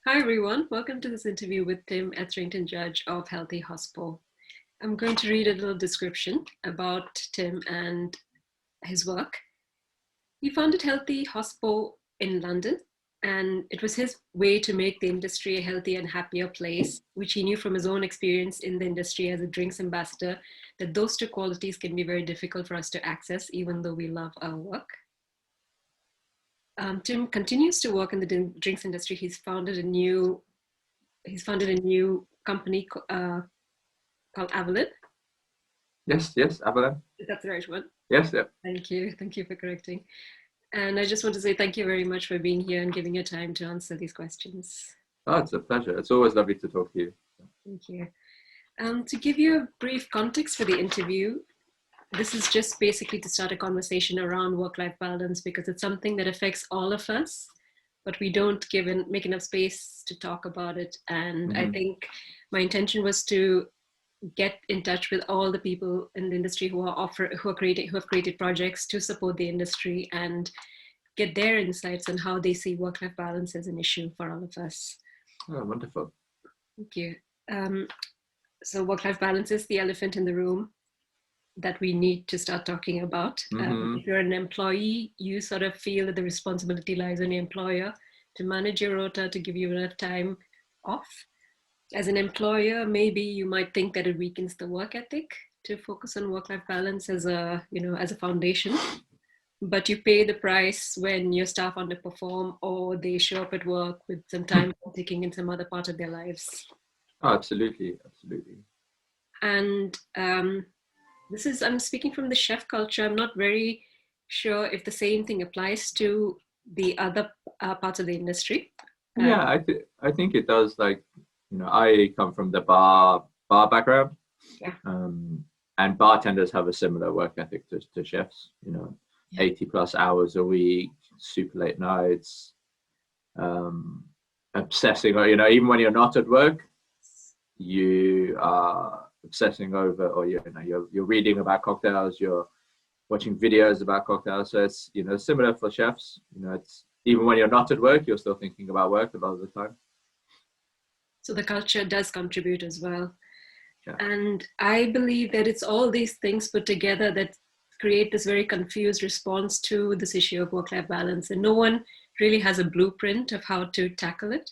Hi everyone, welcome to this interview with Tim, Etherington-Judge of Healthy Hospo. I'm going to read a little description about Tim and his work. He founded Healthy Hospo in London, and it was his way to make the industry a healthier and happier place, which he knew from his own experience in the industry as a drinks ambassador, that those two qualities can be very difficult for us to access, even though we love our work. Tim continues to work in the drinks industry. He's founded a new company called Avalon. Yes, Avalon. That's the right one. Yes, yeah. Thank you for correcting. And I just want to say thank you very much for being here and giving your time to answer these questions. Oh, it's a pleasure. It's always lovely to talk to you. Thank you. To give you a brief context for the interview, this is just basically to start a conversation around work-life balance because it's something that affects all of us, but we don't make enough space to talk about it. And I think my intention was to get in touch with all the people in the industry who have created projects to support the industry and get their insights on how they see work-life balance as an issue for all of us. Oh, wonderful. Thank you. So work-life balance is the elephant in the room that we need to start talking about. If you're an employee, you sort of feel that the responsibility lies on your employer to manage your rota, to give you enough time off. As an employer, maybe you might think that it weakens the work ethic to focus on work-life balance as a foundation, but you pay the price when your staff underperform or they show up at work with some time taking in some other part of their lives. Oh, absolutely. And I'm speaking from the chef culture. I'm not very sure if the same thing applies to the other parts of the industry. Yeah, I think it does. Like, I come from the bar background, and bartenders have a similar work ethic to chefs. 80 plus hours a week, super late nights, obsessing. Even when you're not at work, you are obsessing over, or you're reading about cocktails, you're watching videos about cocktails. So it's similar for chefs. It's even when you're not at work, you're still thinking about work a lot of the time. So the culture does contribute as well. Yeah. And I believe that it's all these things put together that create this very confused response to this issue of work-life balance. And no one really has a blueprint of how to tackle it.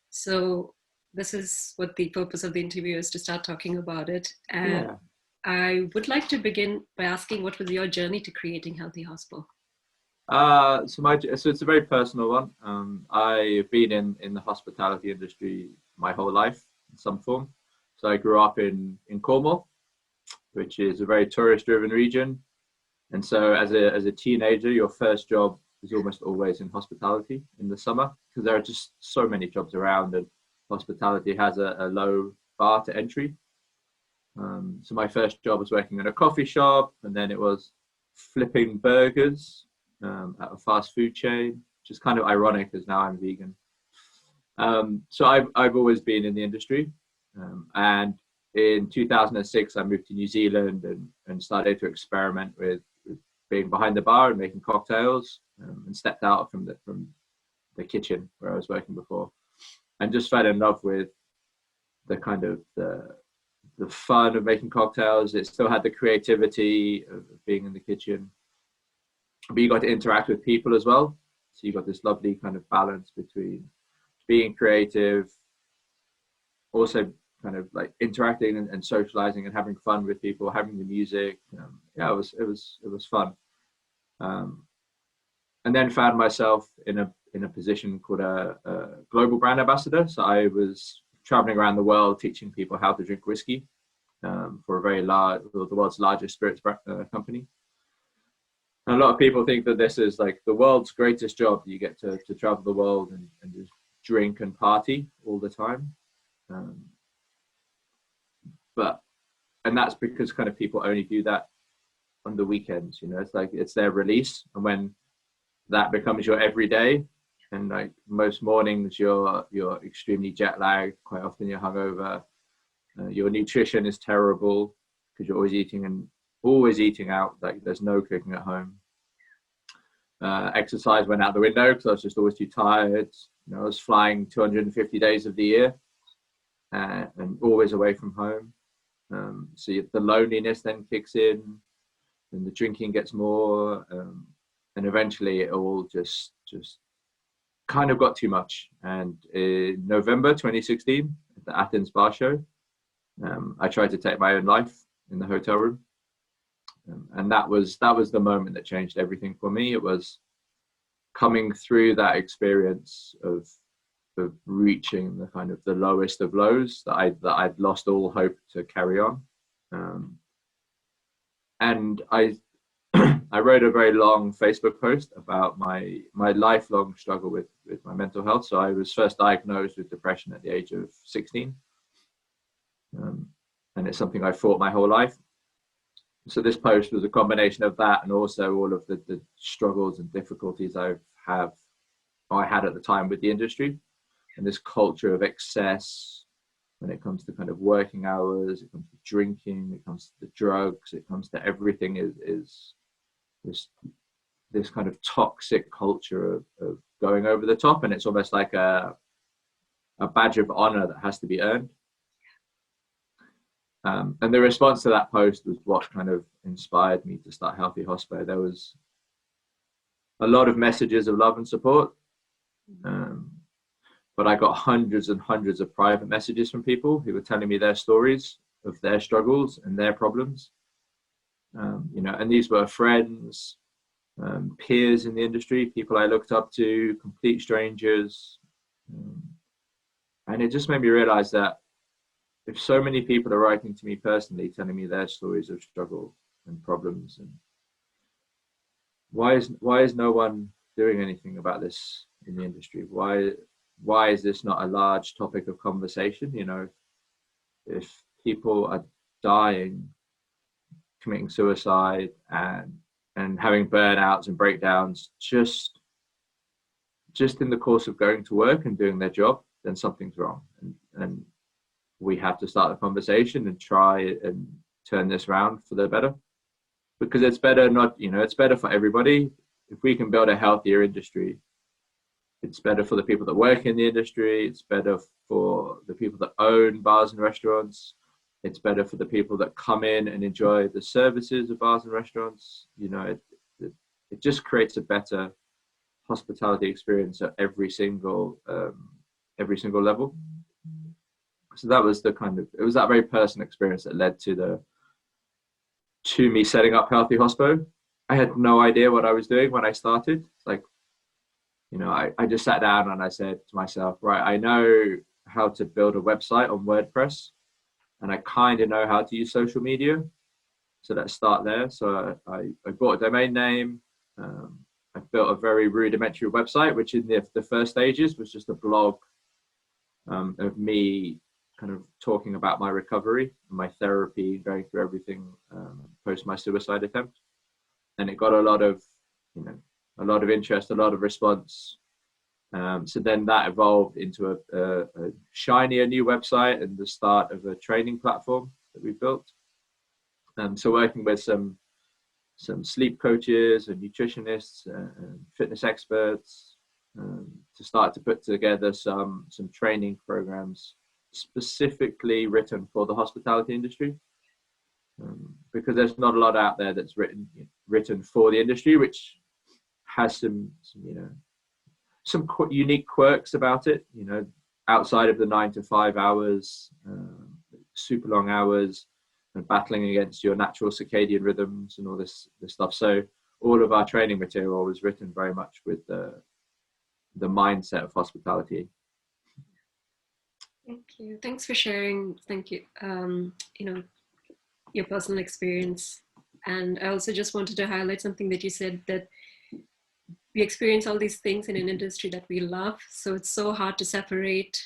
So this is what the purpose of the interview is, to start talking about it. And I would like to begin by asking, what was your journey to creating Healthy Hospo? So it's a very personal one. I've been in the hospitality industry my whole life in some form. So I grew up in Cornwall, which is a very tourist-driven region. And so as a teenager, your first job is almost always in hospitality in the summer, because there are just so many jobs around, and hospitality has a low bar to entry. So my first job was working in a coffee shop, and then it was flipping burgers at a fast food chain, which is kind of ironic because now I'm vegan. So I've always been in the industry, and in 2006 I moved to New Zealand and started to experiment with being behind the bar and making cocktails, and stepped out from the kitchen where I was working before, and just fell in love with the kind of the fun of making cocktails. It still had the creativity of being in the kitchen, but you got to interact with people as well. So you got this lovely kind of balance between being creative, also kind of like interacting and socializing and having fun with people, having the music. It was fun. And then found myself in a position called a global brand ambassador. So I was traveling around the world teaching people how to drink whiskey for the world's largest spirits company. And a lot of people think that this is like the world's greatest job. You get to travel the world and just drink and party all the time. And that's because kind of people only do that on the weekends. It's like it's their release, and when that becomes your everyday, and like most mornings you're extremely jet lagged, quite often you're hungover, your nutrition is terrible because you're always eating out, like there's no cooking at home. Exercise went out the window because I was just always too tired. I was flying 250 days of the year, and always away from home. So the loneliness then kicks in, and the drinking gets more, and eventually it all just kind of got too much. And in November 2016, at the Athens Bar Show, I tried to take my own life in the hotel room, and that was the moment that changed everything for me. It was coming through that experience of reaching the kind of the lowest of lows, that I'd lost all hope to carry on. And I I wrote a very long Facebook post about my lifelong struggle with my mental health. So I was first diagnosed with depression at the age of 16, and it's something I fought my whole life. So this post was a combination of that, and also all of the struggles and difficulties I had at the time with the industry, and this culture of excess when it comes to kind of working hours, it comes to drinking, it comes to the drugs, it comes to everything is this kind of toxic culture of going over the top, and it's almost like a badge of honor that has to be earned. And the response to that post was what kind of inspired me to start Healthy Hospo. There was a lot of messages of love and support, but I got hundreds and hundreds of private messages from people who were telling me their stories of their struggles and their problems. And these were friends, peers in the industry, people I looked up to, complete strangers. And it just made me realize that if so many people are writing to me personally, telling me their stories of struggle and problems, and why is no one doing anything about this in the industry? Why is this not a large topic of conversation? If people are dying, committing suicide, and having burnouts and breakdowns just in the course of going to work and doing their job, then something's wrong, and we have to start a conversation and try and turn this around for the better, because it's better it's better for everybody. If we can build a healthier industry, it's better for the people that work in the industry, it's better for the people that own bars and restaurants, it's better for the people that come in and enjoy the services of bars and restaurants. It just creates a better hospitality experience at every single level. So that was it was that very personal experience that led to me setting up Healthy Hospo. I had no idea what I was doing when I started. It's like, I just sat down and I said to myself, right, I know how to build a website on WordPress, and I kind of know how to use social media. So let's start there. So I bought a domain name. I built a very rudimentary website, which in the first stages was just a blog of me kind of talking about my recovery and my therapy, going through everything post my suicide attempt. And it got a lot of interest, a lot of response. So then that evolved into a shinier new website and the start of a training platform that we built. So working with some sleep coaches and nutritionists and fitness experts to start to put together some training programs specifically written for the hospitality industry, because there's not a lot out there that's written for the industry, which has some unique quirks about it, outside of the 9 to 5 hours, super long hours, and battling against your natural circadian rhythms and all this stuff. So all of our training material was written very much with the mindset of hospitality. Thank you. Thanks for sharing. Thank you. Your personal experience. And I also just wanted to highlight something that you said, that we experience all these things in an industry that we love. So it's so hard to separate.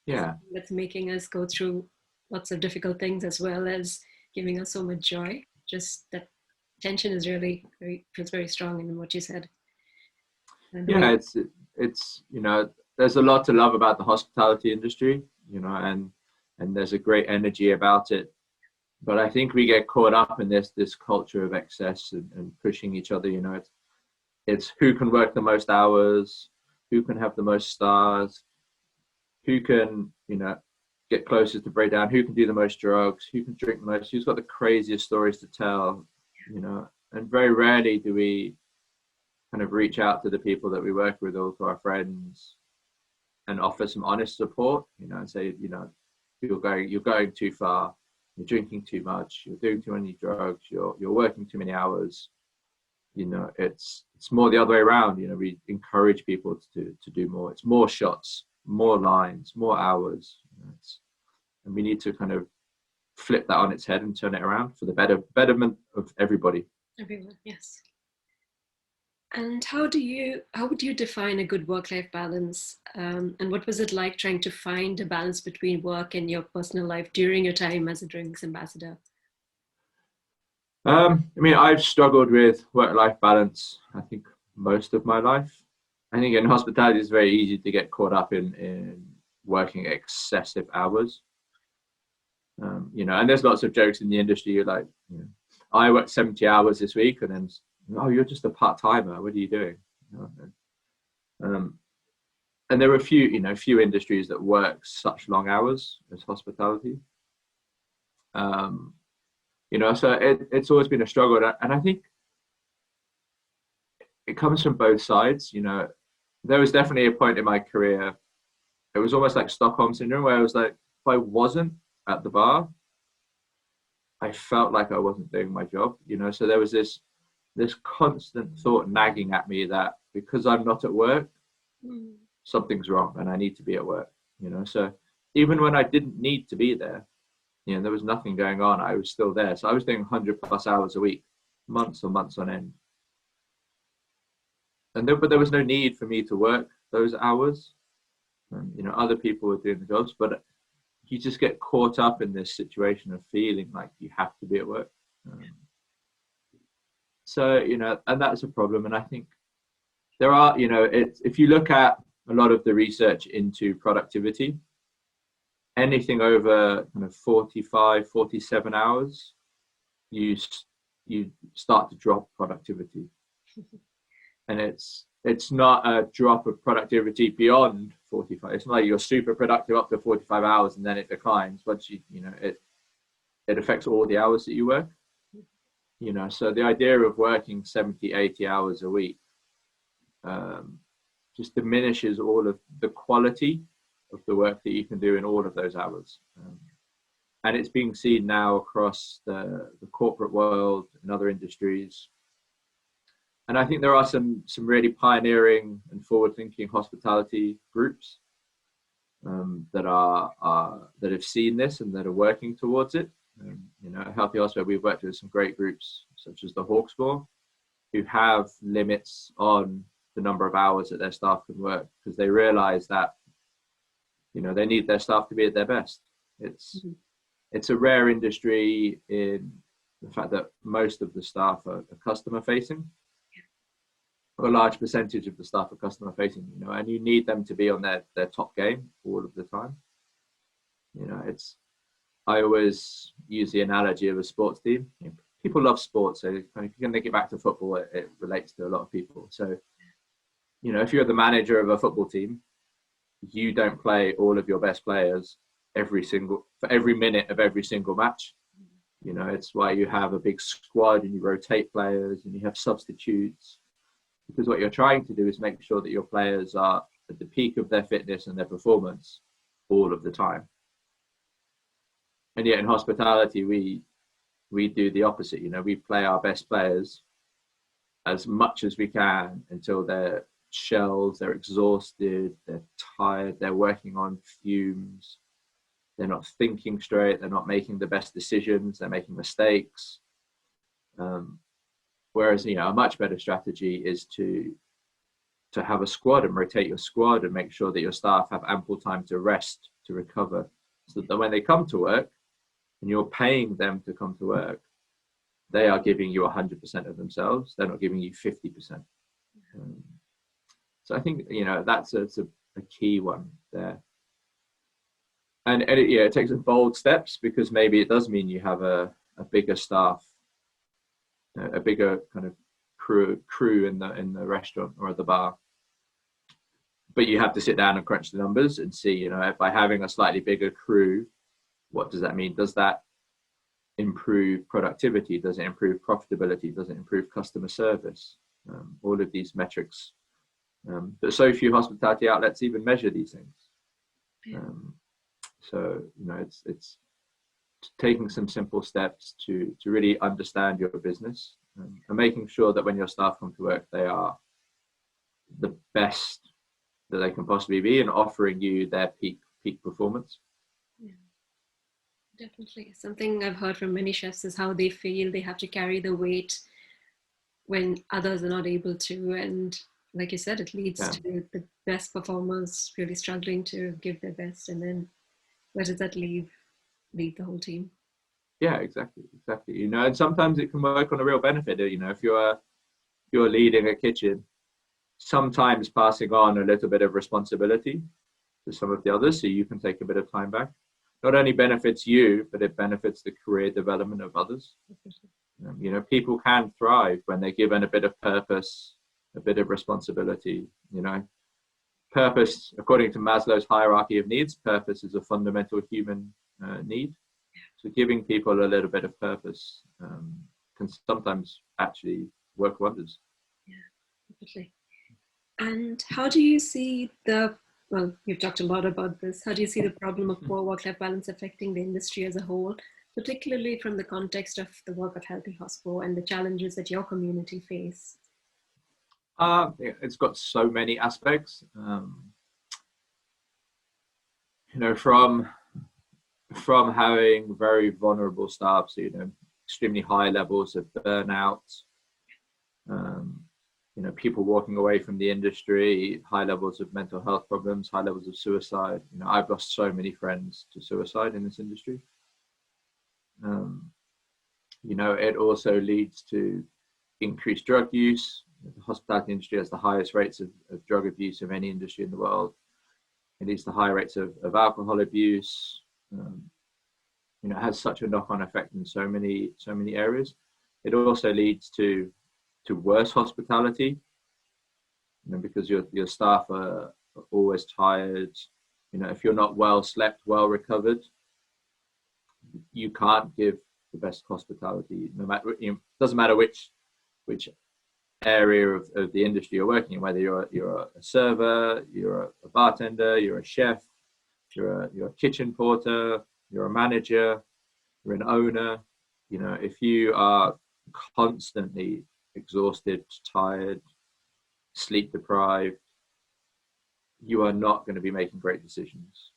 Yeah. That's making us go through lots of difficult things, as well as giving us so much joy. Just that tension is really feels very strong in what you said. Yeah, it's there's a lot to love about the hospitality industry, and there's a great energy about it. But I think we get caught up in this culture of excess and pushing each other. It's who can work the most hours, who can have the most stars, who can, get closest to breakdown, who can do the most drugs, who can drink the most, who's got the craziest stories to tell, and very rarely do we kind of reach out to the people that we work with or to our friends and offer some honest support, and say, you're going too far, you're drinking too much, you're doing too many drugs, you're working too many hours. It's more the other way around. We encourage people to do more. It's more shots, more lines, more hours. And we need to kind of flip that on its head and turn it around for the betterment of everybody. Everyone, yes. And how would you define a good work-life balance? And what was it like trying to find a balance between work and your personal life during your time as a drinks ambassador? I've struggled with work-life balance, I think, most of my life. I think in hospitality, it's very easy to get caught up in working excessive hours. And there's lots of jokes in the industry. You're like, I worked 70 hours this week, and then, oh, you're just a part-timer. What are you doing? And there are few industries that work such long hours as hospitality. So it's always been a struggle, and I think it comes from both sides. There was definitely a point in my career, it was almost like Stockholm syndrome, where I was like, if I wasn't at the bar, I felt like I wasn't doing my job. So there was this constant thought nagging at me that because I'm not at work, something's wrong and I need to be at work. So even when I didn't need to be there, there was nothing going on, I was still there. So I was doing 100+ hours a week, months on end. But there was no need for me to work those hours. Other people were doing the jobs, but you just get caught up in this situation of feeling like you have to be at work. And that's a problem. And I think there are, if you look at a lot of the research into productivity, anything over kind of 45, 47 hours, you start to drop productivity. And it's not a drop of productivity beyond 45. It's not like you're super productive up to 45 hours and then it declines. Once it affects all the hours that you work. So the idea of working 70, 80 hours a week just diminishes all of the quality of the work that you can do in all of those hours. And it's being seen now across the corporate world and other industries. And I think there are some really pioneering and forward-thinking hospitality groups that have seen this and that are working towards it. At Healthy Hospo, we've worked with some great groups such as the Hawkspaw, who have limits on the number of hours that their staff can work, because they realize that they need their staff to be at their best. It's a rare industry in the fact that most of the staff are customer facing. A large percentage of the staff are customer facing, and you need them to be on their top game all of the time. I always use the analogy of a sports team. People love sports, so if you can link it back to football, it relates to a lot of people. So, if you're the manager of a football team, you don't play all of your best players for every minute of every single match. It's why you have a big squad and you rotate players and you have substitutes. Because what you're trying to do is make sure that your players are at the peak of their fitness and their performance all of the time. And yet in hospitality, we do the opposite. We play our best players as much as we can until they're shells, they're exhausted, they're tired, they're working on fumes, they're not thinking straight, they're not making the best decisions, they're making mistakes. Whereas, a much better strategy is to have a squad and rotate your squad and make sure that your staff have ample time to rest, to recover, so that when they come to work and you're paying them to come to work, they are giving you 100% of themselves. They're not giving you 50%. So I think, that's a key one there. And it takes bold steps, because maybe it does mean you have a bigger staff, a bigger kind of crew in the restaurant or at the bar. but you have to sit down and crunch the numbers and see, you know, by having a slightly bigger crew, what does that mean? Does that improve productivity? Does it improve profitability? Does it improve customer service? All of these metrics. But so few hospitality outlets even measure these things. So, you know, it's taking some simple steps to really understand your business, and making sure that when your staff come to work, they are the best that they can possibly be and offering you their peak performance. Yeah, definitely. Something I've heard from many chefs is how they feel they have to carry the weight when others are not able to. And like you said, it leads to the best performers really struggling to give their best. And then where does that leave the whole team? Yeah, exactly. You know, and sometimes it can work on a real benefit. You know, if you're leading a kitchen, sometimes passing on a little bit of responsibility to some of the others, so you can take a bit of time back, not only benefits you, but it benefits the career development of others. You know, people can thrive when they're given a bit of purpose, a bit of responsibility. You know, purpose, according to Maslow's hierarchy of needs, purpose is a fundamental human need. So giving people a little bit of purpose can sometimes actually work wonders. Yeah, definitely. And how do you see well, you've talked a lot about this, how do you see the problem of poor work-life balance affecting the industry as a whole, particularly from the context of the work of Healthy Hospo and the challenges that your community face? It's got so many aspects. You know, from having very vulnerable staff, so, you know, extremely high levels of burnout, you know, people walking away from the industry, high levels of mental health problems, high levels of suicide. You know, I've lost so many friends to suicide in this industry. You know, it also leads to increased drug use. The hospitality industry has the highest rates of drug abuse of any industry in the world. It leads to high rates of alcohol abuse. You know, it has such a knock-on effect in so many areas. It also leads to worse hospitality, you know, because your staff are always tired. You know, if you're not well slept, well recovered, you can't give the best hospitality. No matter, you know, doesn't matter which area of the industry you're working in, whether you're a server, you're a bartender, you're a chef, you're a kitchen porter, you're a manager, you're an owner. You know, if you are constantly exhausted, tired, sleep deprived, you are not going to be making great decisions.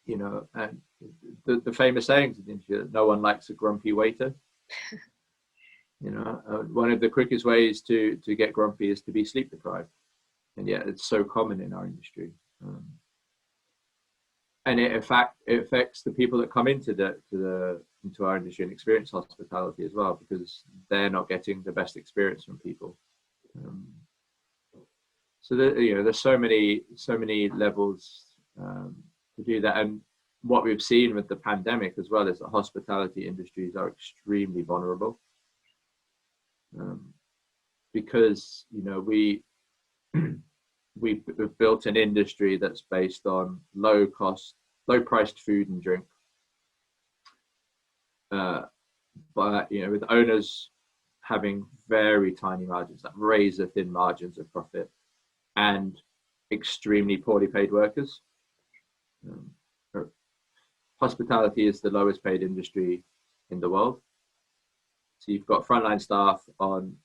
You know, and the famous sayings, no one likes a grumpy waiter. You know, one of the quickest ways to get grumpy is to be sleep deprived, and yet it's so common in our industry. And it affects the people that come into our industry and experience hospitality as well, because they're not getting the best experience from people. So that, you know, there's so many levels to do that. And what we've seen with the pandemic as well is that hospitality industries are extremely vulnerable, because, you know, we've built an industry that's based on low priced food and drink. But, you know, with owners having very tiny margins, like razor thin margins of profit, and extremely poorly paid workers. Hospitality is the lowest paid industry in the world. So you've got frontline staff on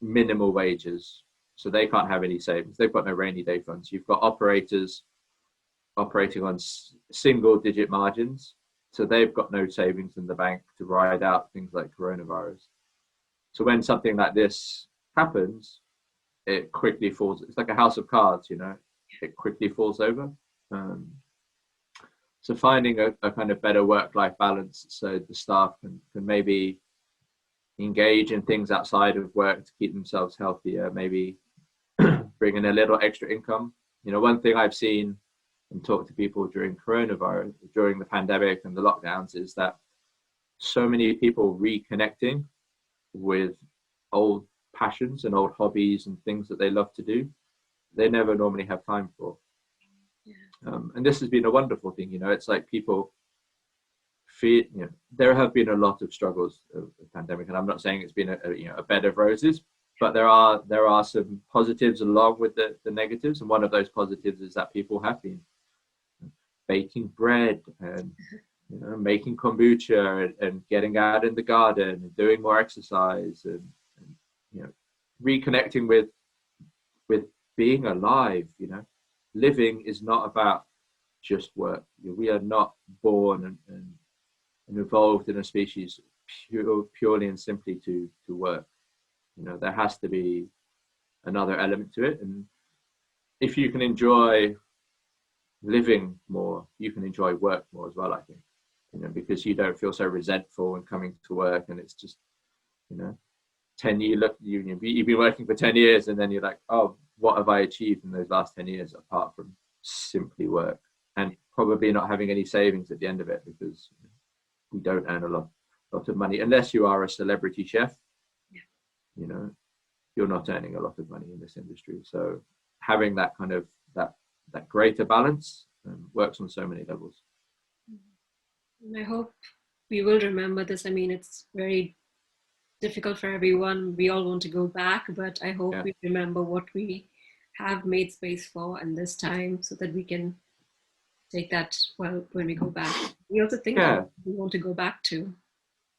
minimal wages, so they can't have any savings. They've got no rainy day funds. You've got operators operating on single digit margins, so they've got no savings in the bank to ride out things like coronavirus. So when something like this happens, it quickly falls. It's like a house of cards, you know, it quickly falls over. So finding a kind of better work-life balance, so the staff can maybe engage in things outside of work to keep themselves healthier, maybe bring in a little extra income. You know, one thing I've seen and talked to people during coronavirus, during the pandemic and the lockdowns, is that so many people reconnecting with old passions and old hobbies and things that they love to do, they never normally have time for. And this has been a wonderful thing. It's like people feel, there have been a lot of struggles of the pandemic, and I'm not saying it's been a bed of roses, but there are some positives along with the negatives. And one of those positives is that people have been baking bread and making kombucha and getting out in the garden and doing more exercise and reconnecting with being alive. Living is not about just work. We are not born and evolved in a species purely and simply to work. There has to be another element to it. And if you can enjoy living more, you can enjoy work more as well, I think, because you don't feel so resentful when coming to work. And it's just, 10 years, you've been working for 10 years and then you're like, oh, what have I achieved in those last 10 years apart from simply work, and probably not having any savings at the end of it, because we don't earn a lot of money unless you are a celebrity chef. You're not earning a lot of money in this industry. So having that kind of that greater balance works on so many levels. And I hope we will remember this. I mean, it's very difficult for everyone. We all want to go back, but I hope we remember what we have made space for in this time, so that we can take that when we go back. We also think that we want to go back to.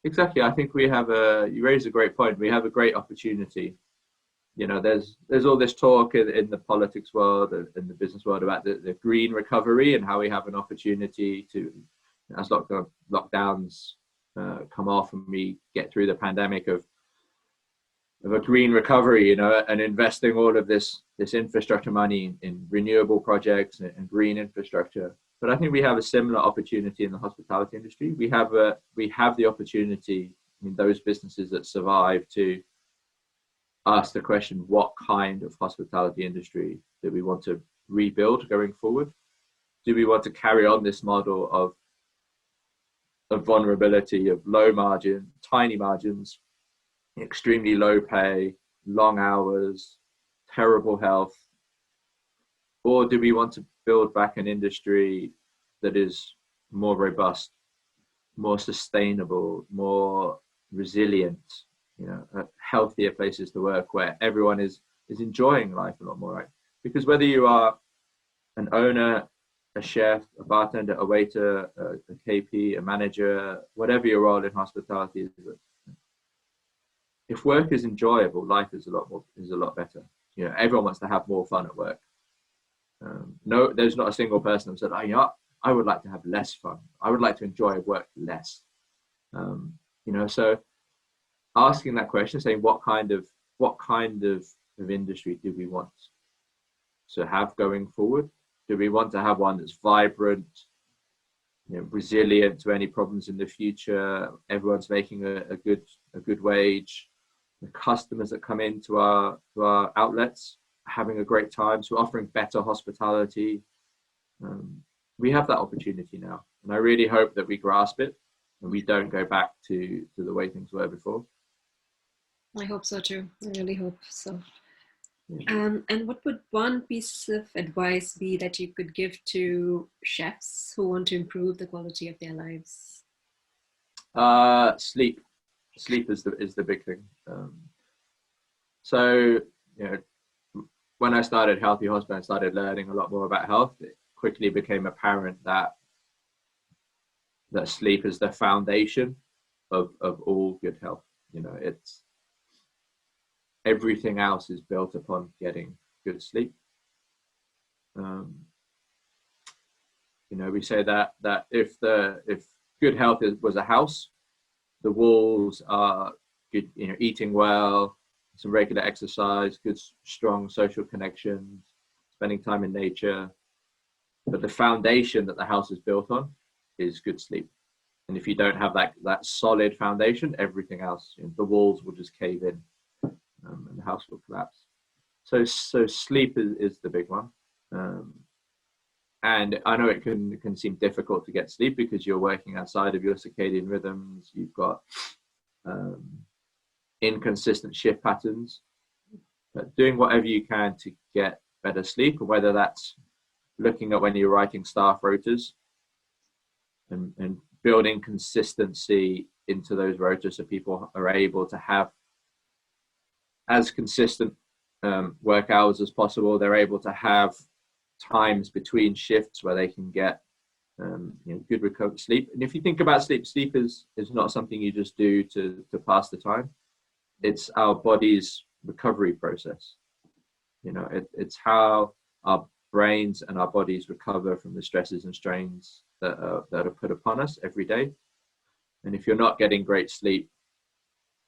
Exactly. I think we have you raise a great point. We have a great opportunity. There's all this talk in the politics world and in the business world about the green recovery and how we have an opportunity to, as lockdowns come off and we get through the pandemic, of a green recovery, and investing all of this infrastructure money in renewable projects and green infrastructure. But I think we have a similar opportunity in the hospitality industry. We have the opportunity in those businesses that survive to ask the question, what kind of hospitality industry do we want to rebuild going forward? Do we want to carry on this model of vulnerability, of low margin, tiny margins, extremely low pay, long hours, terrible health? Or do we want to build back an industry that is more robust, more sustainable, more resilient, healthier places to work, where everyone is enjoying life a lot more, right? Because whether you are an owner, a chef, a bartender, a waiter, a KP, a manager, whatever your role in hospitality is, if work is enjoyable, life is a lot better. Everyone wants to have more fun at work. No, there's not a single person that said, I would like to have less fun. I would like to enjoy work less. So asking that question, saying what kind of industry do we want to have going forward? Do we want to have one that's vibrant, resilient to any problems in the future? Everyone's making a good wage. The customers that come into our outlets are having a great time, so we're offering better hospitality. We have that opportunity now, and I really hope that we grasp it and we don't go back to the way things were before. I hope so too. I really hope so. And what would one piece of advice be that you could give to chefs who want to improve the quality of their lives? Sleep. Sleep is the big thing. So when I started Healthy Hospo and started learning a lot more about health, it quickly became apparent that sleep is the foundation of all good health. It's everything else is built upon getting good sleep. We say that if good health was a house, the walls are good, eating well, some regular exercise, good strong social connections, spending time in nature. But the foundation that the house is built on is good sleep. And if you don't have that solid foundation, everything else, the walls will just cave in. And the house will collapse. So sleep is the big one. And I know it can seem difficult to get sleep because you're working outside of your circadian rhythms. You've got inconsistent shift patterns, but doing whatever you can to get better sleep, whether that's looking at when you're writing staff rotas and building consistency into those rotas so people are able to have as consistent work hours as possible. They're able to have times between shifts where they can get good recovered sleep. And if you think about sleep, sleep is not something you just do to pass the time. It's our body's recovery process. It's how our brains and our bodies recover from the stresses and strains that are put upon us every day. And if you're not getting great sleep,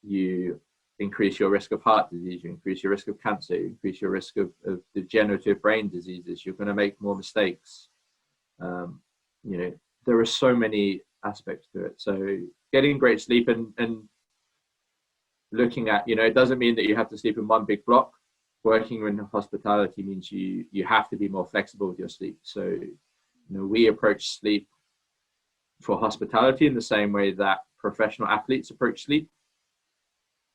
you increase your risk of heart disease, you increase your risk of cancer, you increase your risk of degenerative brain diseases. You're going to make more mistakes. There are so many aspects to it. So getting great sleep and looking at, it doesn't mean that you have to sleep in one big block. Working in hospitality means you have to be more flexible with your sleep. So, we approach sleep for hospitality in the same way that professional athletes approach sleep,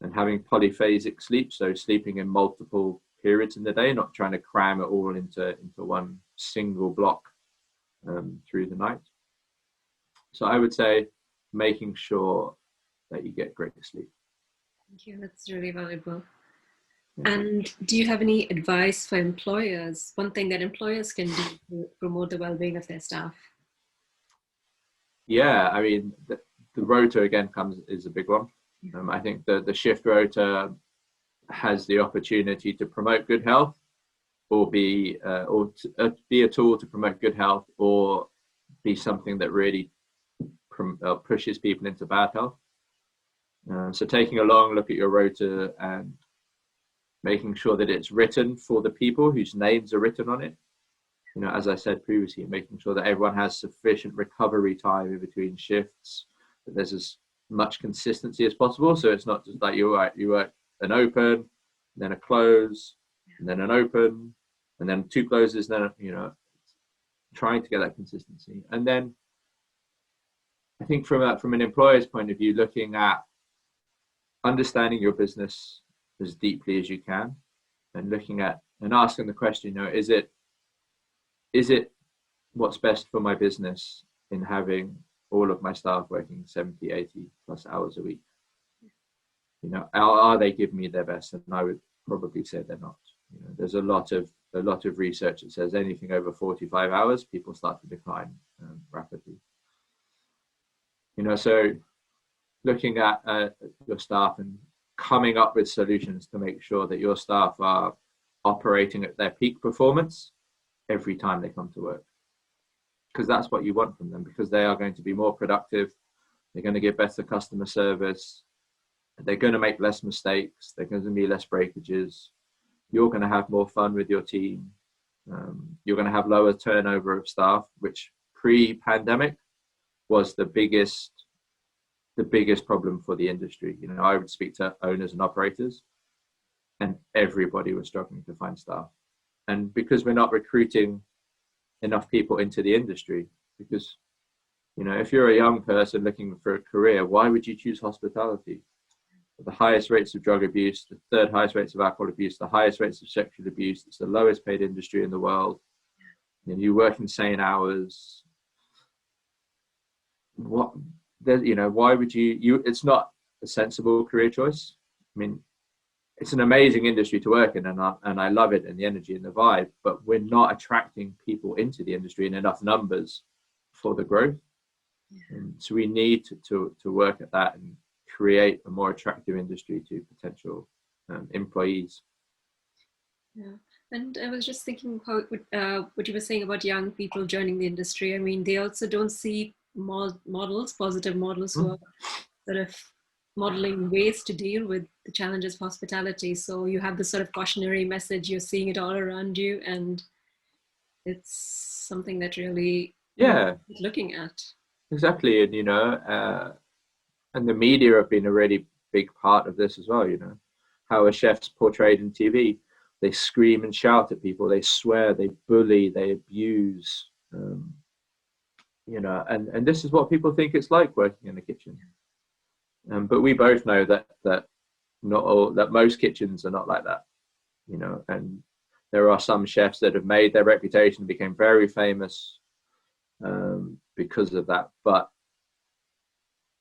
and having polyphasic sleep, so sleeping in multiple periods in the day, not trying to cram it all into one single block through the night. So I would say making sure that you get great sleep. Thank you. That's really valuable. And do you have any advice for employers? One thing that employers can do to promote the well-being of their staff? Yeah, I mean, the rota again is a big one. I think the shift rota has the opportunity to promote good health, or be a tool to promote good health, or be something that really pushes people into bad health. So taking a long look at your rota and making sure that it's written for the people whose names are written on it. As I said previously, making sure that everyone has sufficient recovery time in between shifts, that there's as much consistency as possible. So it's not just like you work an open, then a close, and then an open, and then two closes, then trying to get that consistency. And then I think from an employer's point of view, looking at understanding your business as deeply as you can, and looking at and asking the question, is it what's best for my business in having all of my staff working 70, 80 plus hours a week? Are they giving me their best? And I would probably say they're not. There's a lot of research that says anything over 45 hours, people start to decline rapidly. So looking at your staff and coming up with solutions to make sure that your staff are operating at their peak performance every time they come to work, because that's what you want from them, because they are going to be more productive, they're going to get better customer service, they're going to make less mistakes, there's going to be less breakages, you're going to have more fun with your team, you're going to have lower turnover of staff, which pre-pandemic was the biggest problem for the industry. I would speak to owners and operators, and everybody was struggling to find staff. And because we're not recruiting enough people into the industry, because if you're a young person looking for a career, why would you choose hospitality? The highest rates of drug abuse, the third highest rates of alcohol abuse, the highest rates of sexual abuse. It's the lowest paid industry in the world. You work insane hours. Why would you? It's not a sensible career choice. I mean, it's an amazing industry to work in, and I love it, and the energy and the vibe, but we're not attracting people into the industry in enough numbers for the growth. And so we need to work at that and create a more attractive industry to potential employees. Yeah, and I was just thinking how what you were saying about young people joining the industry. I mean, they also don't see positive models who are sort of modeling ways to deal with the challenges of hospitality. So you have this sort of cautionary message, you're seeing it all around you, and it's something that really looking at. Exactly. And and the media have been a really big part of this as well. How a chef's portrayed in TV, they scream and shout at people, they swear, they bully, they abuse, and this is what people think it's like working in the kitchen. But we both know that most kitchens are not like that, you know, and there are some chefs that have made their reputation, became very famous because of that. But,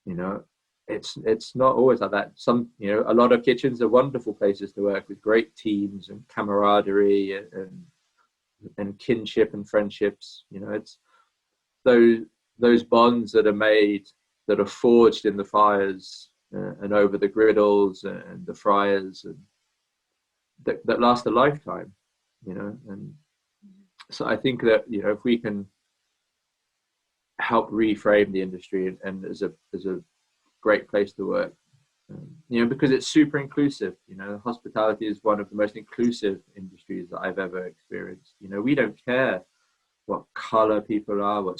you know, it's not always like that. Some, you know, a lot of kitchens are wonderful places to work with great teams and camaraderie and kinship and friendships. You know, it's those bonds that are made, that are forged in the fires and over the griddles and the fryers, and that last a lifetime, you know. And so I think that, you know, if we can help reframe the industry and as a great place to work, you know, because it's super inclusive. You know, hospitality is one of the most inclusive industries that I've ever experienced. You know, we don't care what color people are, what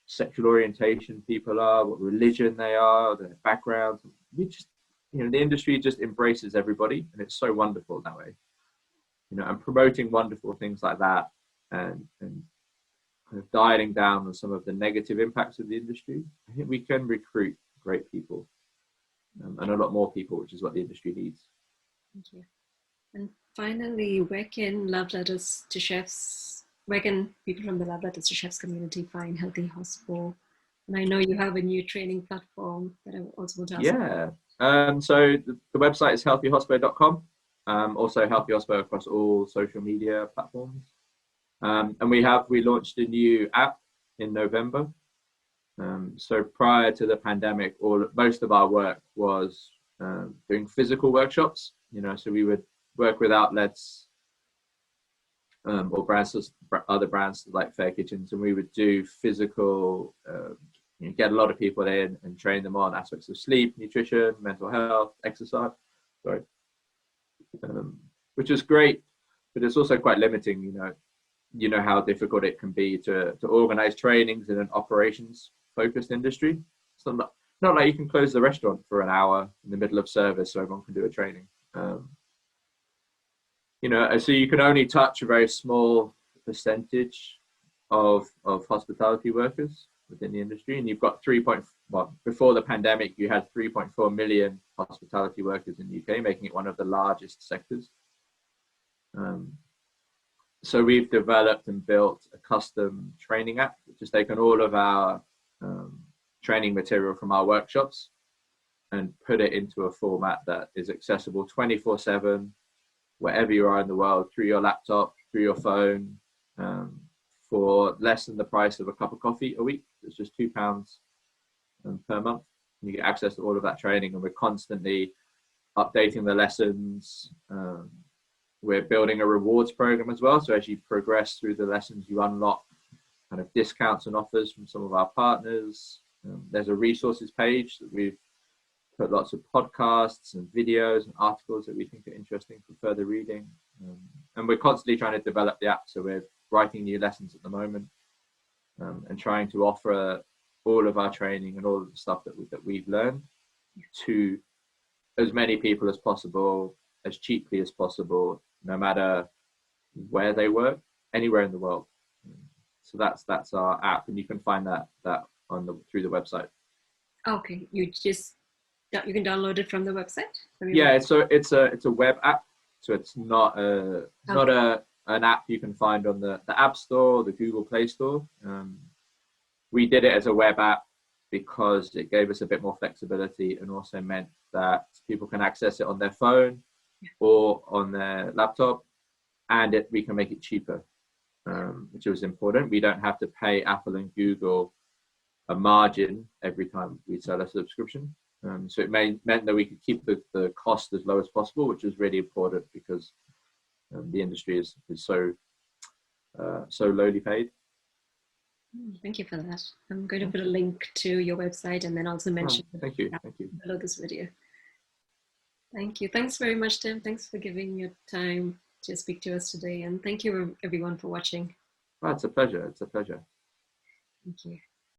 sexual orientation people are, what religion they are, their backgrounds. We just, you know, the industry just embraces everybody, and it's so wonderful that way. You know, and promoting wonderful things like that, and kind of dialing down on some of the negative impacts of the industry, I think we can recruit great people, and a lot more people, which is what the industry needs. Thank you. And finally, where can people from the Love Letters to Chefs community find Healthy Hospo? And I know you have a new training platform that I also want to ask. Yeah. So the website is healthyhospo.com. Also Healthy Hospo across all social media platforms. And we launched a new app in November. So prior to the pandemic, most of our work was doing physical workshops. You know, so we would work with outlets or other brands like Fair Kitchens, and we would do physical, you know, get a lot of people in and train them on aspects of sleep, nutrition, mental health, exercise. Which is great, but it's also quite limiting. You know how difficult it can be to organize trainings in an operations focused industry. So not like you can close the restaurant for an hour in the middle of service so everyone can do a training. You know, so you can only touch a very small percentage of hospitality workers within the industry, and you've got before the pandemic you had 3.4 million hospitality workers in the UK, making it one of the largest sectors. So we've developed and built a custom training app, which has taken all of our training material from our workshops and put it into a format that is accessible 24/7, wherever you are in the world, through your laptop, through your phone, for less than the price of a cup of coffee a week. It's just £2 per month. And you get access to all of that training, and we're constantly updating the lessons. We're building a rewards program as well. So as you progress through the lessons, you unlock kind of discounts and offers from some of our partners. There's a resources page that we've put lots of podcasts and videos and articles that we think are interesting for further reading. And we're constantly trying to develop the app. So we're writing new lessons at the moment, and trying to offer all of our training and all of the stuff that we've learned to as many people as possible, as cheaply as possible, no matter where they work, anywhere in the world. So that's our app, and you can find that through the website. Okay, you can download it from the website. Yeah, so it's a web app, so it's not an app you can find on the App Store or the Google Play Store. We did it as a web app because it gave us a bit more flexibility, and also meant that people can access it on their phone or on their laptop, and we can make it cheaper, which was important. We don't have to pay Apple and Google a margin every time we sell a subscription. So it meant that we could keep the cost as low as possible, which is really important because the industry is so lowly paid. Thank you for that. I'm going to put a link to your website and then also mention thank you below this video. Thank you. Thanks very much, Tim. Thanks for giving your time to speak to us today. And thank you everyone for watching. It's a pleasure. It's a pleasure. Thank you.